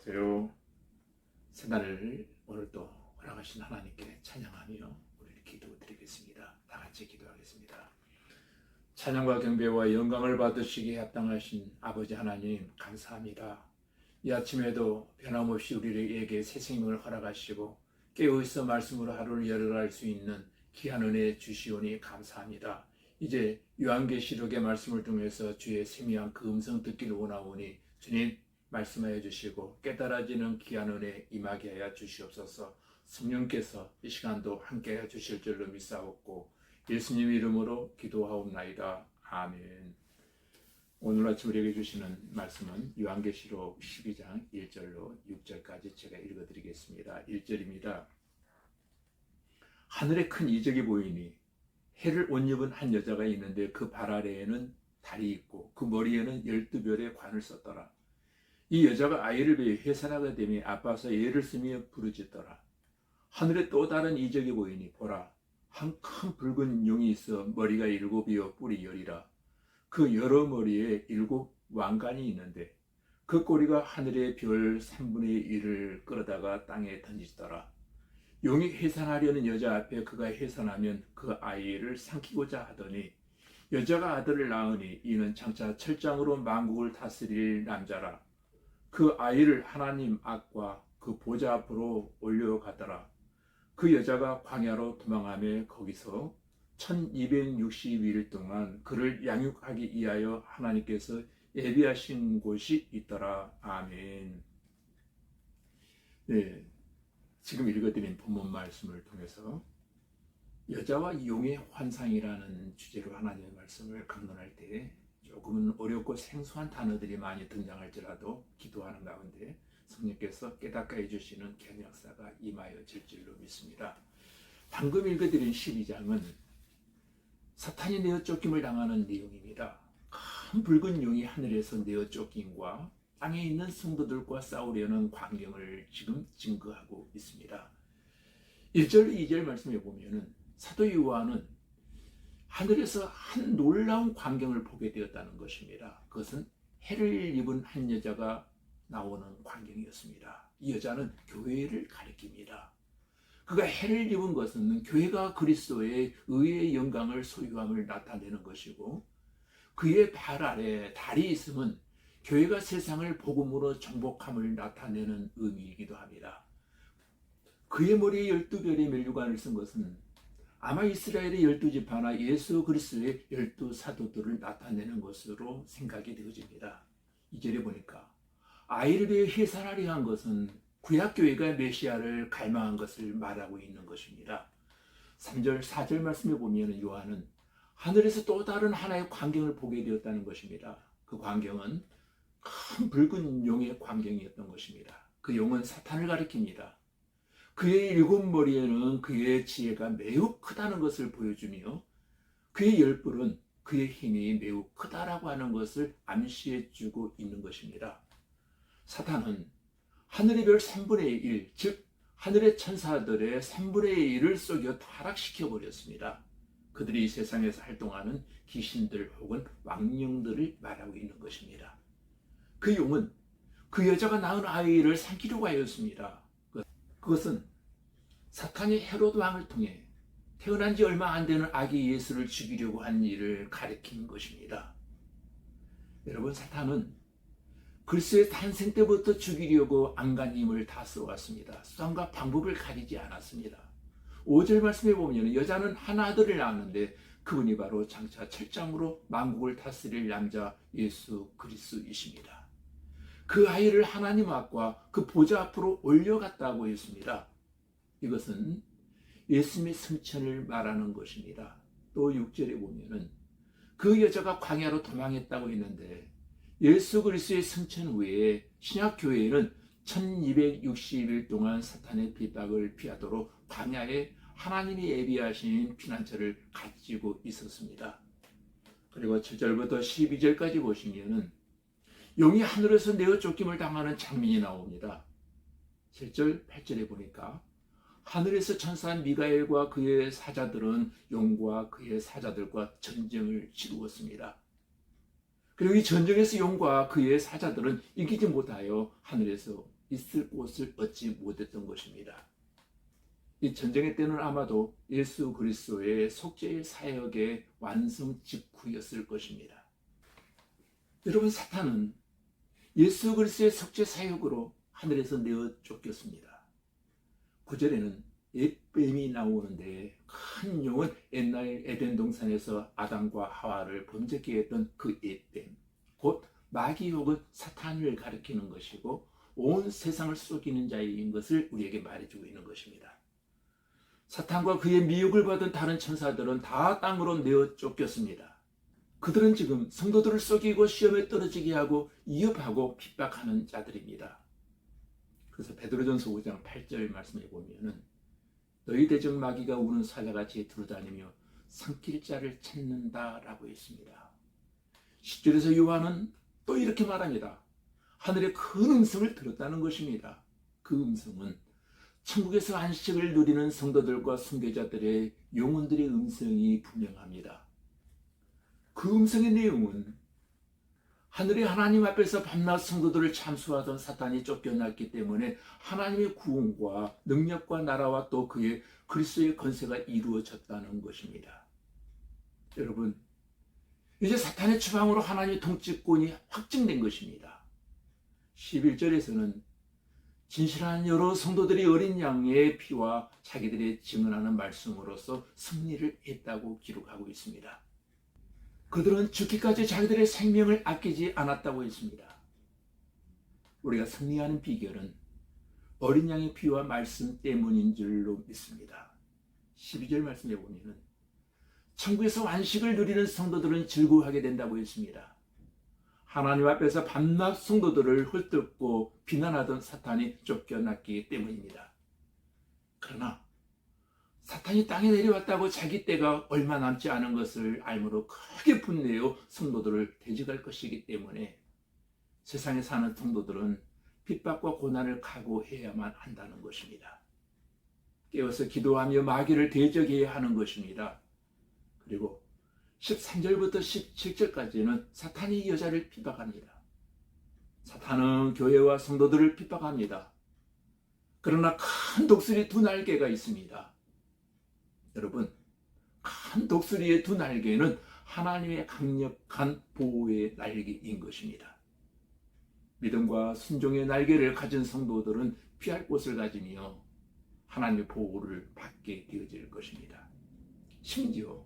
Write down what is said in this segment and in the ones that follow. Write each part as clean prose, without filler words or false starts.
안녕하세요. 새날을 오늘도 허락하신 하나님께 찬양하며 우리 기도드리겠습니다. 다 같이 기도하겠습니다. 찬양과 경배와 영광을 받으시기에 합당하신 아버지 하나님 감사합니다. 이 아침에도 변함없이 우리에게 새 생명을 허락하시고 깨어있어 말씀으로 하루를 열어갈 수 있는 귀한 은혜 주시오니 감사합니다. 이제 요한계시록의 말씀을 통해서 주의 세미한 그 음성 듣기를 원하오니 주님 말씀하여 주시고 깨달아지는 귀한 은혜 임하게 하여 주시옵소서. 성령께서 이 시간도 함께하여 주실 줄로 믿사옵고 예수님 이름으로 기도하옵나이다. 아멘. 오늘 아침 우리에게 주시는 말씀은 요한계시록 12장 1절로 6절까지 제가 읽어드리겠습니다. 1절입니다. 하늘에 큰 이적이 보이니 해를 옷 입은 한 여자가 있는데 그 발 아래에는 달이 있고 그 머리에는 12별의 관을 썼더라. 이 여자가 아이를 배에 해산하게 되며 아파서 애를 쓰며 부르짖더라. 하늘에 또 다른 이적이 보이니 보라, 한 큰 붉은 용이 있어 머리가 7이요 뿔이 10이라. 그 여러 머리에 7 왕관이 있는데 그 꼬리가 하늘의 별 3분의 1을 끌어다가 땅에 던지더라. 용이 해산하려는 여자 앞에 그가 해산하면 그 아이를 삼키고자 하더니 여자가 아들을 낳으니 이는 장차 철장으로 만국을 다스릴 남자라. 그 아이를 하나님 앞과 그 보좌 앞으로 올려가더라. 그 여자가 광야로 도망하며 거기서 1260일 동안 그를 양육하기 위하여 하나님께서 예비하신 곳이 있더라. 아멘. 네, 지금 읽어드린 본문 말씀을 통해서 여자와 용의 환상이라는 주제로 하나님의 말씀을 강론할 때 조금은 어렵고 생소한 단어들이 많이 등장할지라도 기도하는 가운데 성령께서 깨닫게 해주시는 경영사가 임하여질 줄로 믿습니다. 방금 읽어드린 12장은 사탄이 내어 쫓김을 당하는 내용입니다. 큰 붉은 용이 하늘에서 내어 쫓김과 땅에 있는 성도들과 싸우려는 광경을 지금 증거하고 있습니다. 1절, 2절 말씀에 보면은 사도 요한은 하늘에서 한 놀라운 광경을 보게 되었다는 것입니다. 그것은 해를 입은 한 여자가 나오는 광경이었습니다. 이 여자는 교회를 가리킵니다. 그가 해를 입은 것은 교회가 그리스도의 의의 영광을 소유함을 나타내는 것이고 그의 발 아래 달이 있음은 교회가 세상을 복음으로 정복함을 나타내는 의미이기도 합니다. 그의 머리에 12별의 면류관을 쓴 것은 아마 이스라엘의 12지파나 예수 그리스도의 12사도들을 나타내는 것으로 생각이 되어집니다. 2절에 보니까 아이를 배에 해산하려 한 것은 구약교회가 메시아를 갈망한 것을 말하고 있는 것입니다. 3절, 4절 말씀에 보면 요한은 하늘에서 또 다른 하나의 광경을 보게 되었다는 것입니다. 그 광경은 큰 붉은 용의 광경이었던 것입니다. 그 용은 사탄을 가리킵니다. 그의 7머리에는 그의 지혜가 매우 크다는 것을 보여주며 그의 10뿔은 그의 힘이 매우 크다라고 하는 것을 암시해주고 있는 것입니다. 사탄은 하늘의 별 3분의 1, 즉 하늘의 천사들의 3분의 1을 쏘겨 타락시켜버렸습니다. 그들이 이 세상에서 활동하는 귀신들 혹은 왕령들을 말하고 있는 것입니다. 그 용은 그 여자가 낳은 아이를 삼키려고 하였습니다. 그것은 사탄이 헤로드 왕을 통해 태어난 지 얼마 안 되는 아기 예수를 죽이려고 한 일을 가리킨 것입니다. 여러분, 사탄은 그리스도의 탄생 때부터 죽이려고 안간 힘을 다 써왔습니다. 수단과 방법을 가리지 않았습니다. 5절 말씀에 보면 여자는 한 아들을 낳았는데 그분이 바로 장차 철장으로 만국을 다스릴 남자 예수 그리스도이십니다. 그 아이를 하나님 앞과 그 보좌 앞으로 올려갔다고 했습니다. 이것은 예수님의 승천을 말하는 것입니다. 또 6절에 보면은 그 여자가 광야로 도망했다고 했는데 예수 그리스도의 승천 후에 신약교회에는 1260일 동안 사탄의 핍박을 피하도록 광야에 하나님이 예비하신 피난처를 가지고 있었습니다. 그리고 7절부터 12절까지 보시면은 용이 하늘에서 내어 쫓김을 당하는 장면이 나옵니다. 7절, 8절에 보니까 하늘에서 천사 미가엘과 그의 사자들은 용과 그의 사자들과 전쟁을 치루었습니다. 그리고 이 전쟁에서 용과 그의 사자들은 이기지 못하여 하늘에서 있을 곳을 얻지 못했던 것입니다. 이 전쟁의 때는 아마도 예수 그리스도의 속죄의 사역의 완성 직후였을 것입니다. 여러분, 사탄은 예수 그리스도의 속죄 사역으로 하늘에서 내어 쫓겼습니다. 9절에는 옛뱀이 나오는데 큰 용은 옛날 에덴 동산에서 아담과 하와를 범죄케 했던 그 옛뱀, 곧 마귀 혹은 사탄을 가리키는 것이고 온 세상을 속이는 자인 것을 우리에게 말해주고 있는 것입니다. 사탄과 그의 미혹을 받은 다른 천사들은 다 땅으로 내어 쫓겼습니다. 그들은 지금 성도들을 속이고 시험에 떨어지게 하고 위협하고 핍박하는 자들입니다. 그래서 베드로전서 5장 8절 말씀에 보면은 너희 대적 마귀가 우는 사자같이 두루다니며 삼킬 자를 찾는다라고 했습니다. 10절에서 요한은 또 이렇게 말합니다. 하늘의 큰 음성을 들었다는 것입니다. 그 음성은 천국에서 안식을 누리는 성도들과 순교자들의 영혼들의 음성이 분명합니다. 그 음성의 내용은 하늘의 하나님 앞에서 밤낮 성도들을 참수하던 사탄이 쫓겨났기 때문에 하나님의 구원과 능력과 나라와 또 그의 그리스도의 권세가 이루어졌다는 것입니다. 여러분, 이제 사탄의 추방으로 하나님의 통치권이 확증된 것입니다. 11절에서는 진실한 여러 성도들이 어린 양의 피와 자기들의 증언하는 말씀으로써 승리를 했다고 기록하고 있습니다. 그들은 죽기까지 자기들의 생명을 아끼지 않았다고 했습니다. 우리가 승리하는 비결은 어린 양의 피와 말씀 때문인 줄로 믿습니다. 12절 말씀에 보면 천국에서 안식을 누리는 성도들은 즐거워하게 된다고 했습니다. 하나님 앞에서 밤낮 성도들을 헐뜯고 비난하던 사탄이 쫓겨났기 때문입니다. 그러나 사탄이 땅에 내려왔다고 자기 때가 얼마 남지 않은 것을 알므로 크게 분내어 성도들을 대적할 것이기 때문에 세상에 사는 성도들은 핍박과 고난을 각오해야만 한다는 것입니다. 깨어서 기도하며 마귀를 대적해야 하는 것입니다. 그리고 13절부터 17절까지는 사탄이 여자를 핍박합니다. 사탄은 교회와 성도들을 핍박합니다. 그러나 큰 독수리 두 날개가 있습니다. 여러분, 큰 독수리의 두 날개는 하나님의 강력한 보호의 날개인 것입니다. 믿음과 순종의 날개를 가진 성도들은 피할 곳을 가지며 하나님의 보호를 받게 되어질 것입니다. 심지어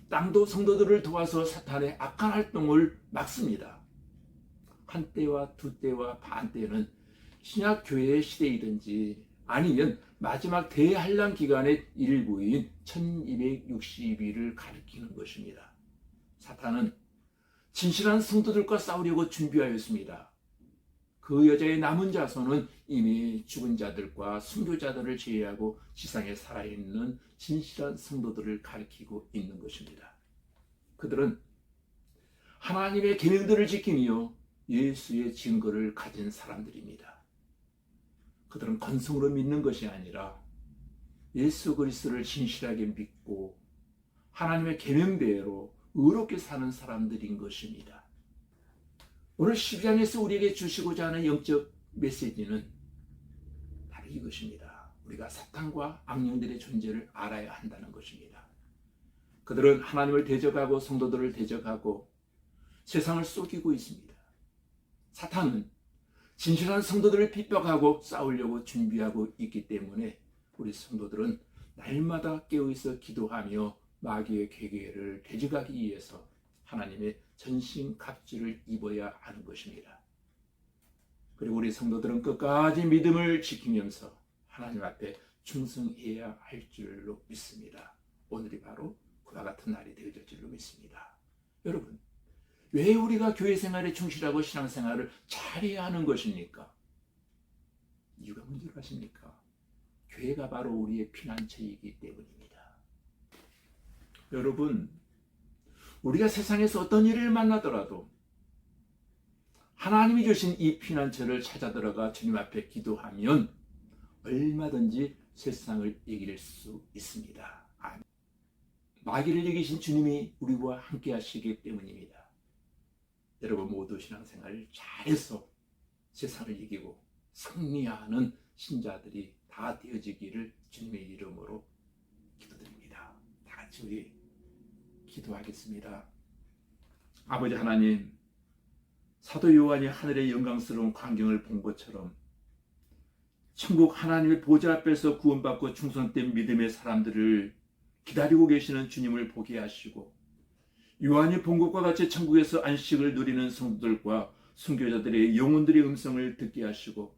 땅도 성도들을 도와서 사탄의 악한 활동을 막습니다. 한때와 두때와 반때는 신약 교회의 시대이든지 아니면 마지막 대환란 기간의 일부인 1260일을 가리키는 것입니다. 사탄은 진실한 성도들과 싸우려고 준비하였습니다. 그 여자의 남은 자손은 이미 죽은 자들과 순교자들을 제외하고 지상에 살아있는 진실한 성도들을 가리키고 있는 것입니다. 그들은 하나님의 계명들을 지키며 예수의 증거를 가진 사람들입니다. 그들은 건성으로 믿는 것이 아니라 예수 그리스도를 진실하게 믿고 하나님의 계명대로 의롭게 사는 사람들인 것입니다. 오늘 12장에서 우리에게 주시고자 하는 영적 메시지는 바로 이것입니다. 우리가 사탄과 악령들의 존재를 알아야 한다는 것입니다. 그들은 하나님을 대적하고 성도들을 대적하고 세상을 속이고 있습니다. 사탄은 진실한 성도들을 핍박하고 싸우려고 준비하고 있기 때문에 우리 성도들은 날마다 깨어있어 기도하며 마귀의 계계를 대적하기 위해서 하나님의 전신갑주를 입어야 하는 것입니다. 그리고 우리 성도들은 끝까지 믿음을 지키면서 하나님 앞에 충성해야 할 줄로 믿습니다. 오늘이 바로 그와 같은 날이 되어질 줄로 믿습니다. 여러분, 왜 우리가 교회 생활에 충실하고 신앙생활을 잘해야 하는 것입니까? 이유가 뭔지 아십니까? 교회가 바로 우리의 피난처이기 때문입니다. 여러분, 우리가 세상에서 어떤 일을 만나더라도 하나님이 주신 이 피난처를 찾아 들어가 주님 앞에 기도하면 얼마든지 세상을 이길 수 있습니다. 아멘. 마귀를 이기신 주님이 우리와 함께 하시기 때문입니다. 여러분 모두 신앙생활을 잘해서 세상을 이기고 승리하는 신자들이 다 되어지기를 주님의 이름으로 기도드립니다. 다 같이 우리 기도하겠습니다. 아버지 하나님, 사도 요한이 하늘의 영광스러운 광경을 본 것처럼 천국 하나님의 보좌 앞에서 구원받고 충성된 믿음의 사람들을 기다리고 계시는 주님을 보게 하시고, 요한이 본 것과 같이 천국에서 안식을 누리는 성도들과 순교자들의 영혼들의 음성을 듣게 하시고,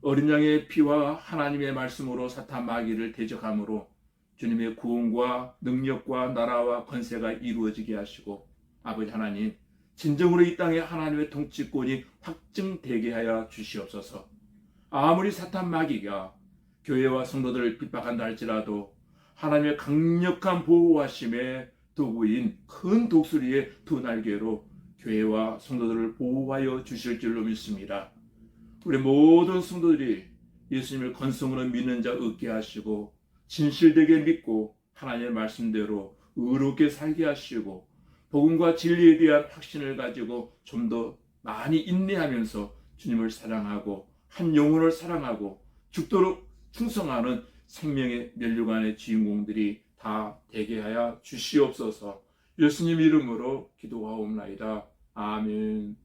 어린 양의 피와 하나님의 말씀으로 사탄 마귀를 대적함으로 주님의 구원과 능력과 나라와 권세가 이루어지게 하시고, 아버지 하나님, 진정으로 이 땅에 하나님의 통치권이 확증되게 하여 주시옵소서. 아무리 사탄 마귀가 교회와 성도들을 핍박한다 할지라도 하나님의 강력한 보호하심의 도구인 큰 독수리의 두 날개로 교회와 성도들을 보호하여 주실 줄로 믿습니다. 우리 모든 성도들이 예수님을 건성으로 믿는 자 얻게 하시고, 진실되게 믿고 하나님의 말씀대로 의롭게 살게 하시고, 복음과 진리에 대한 확신을 가지고 좀 더 많이 인내하면서 주님을 사랑하고 한 영혼을 사랑하고 죽도록 충성하는 생명의 면류관의 주인공들이 다 되게 하여 주시옵소서. 예수님 이름으로 기도하옵나이다. 아멘.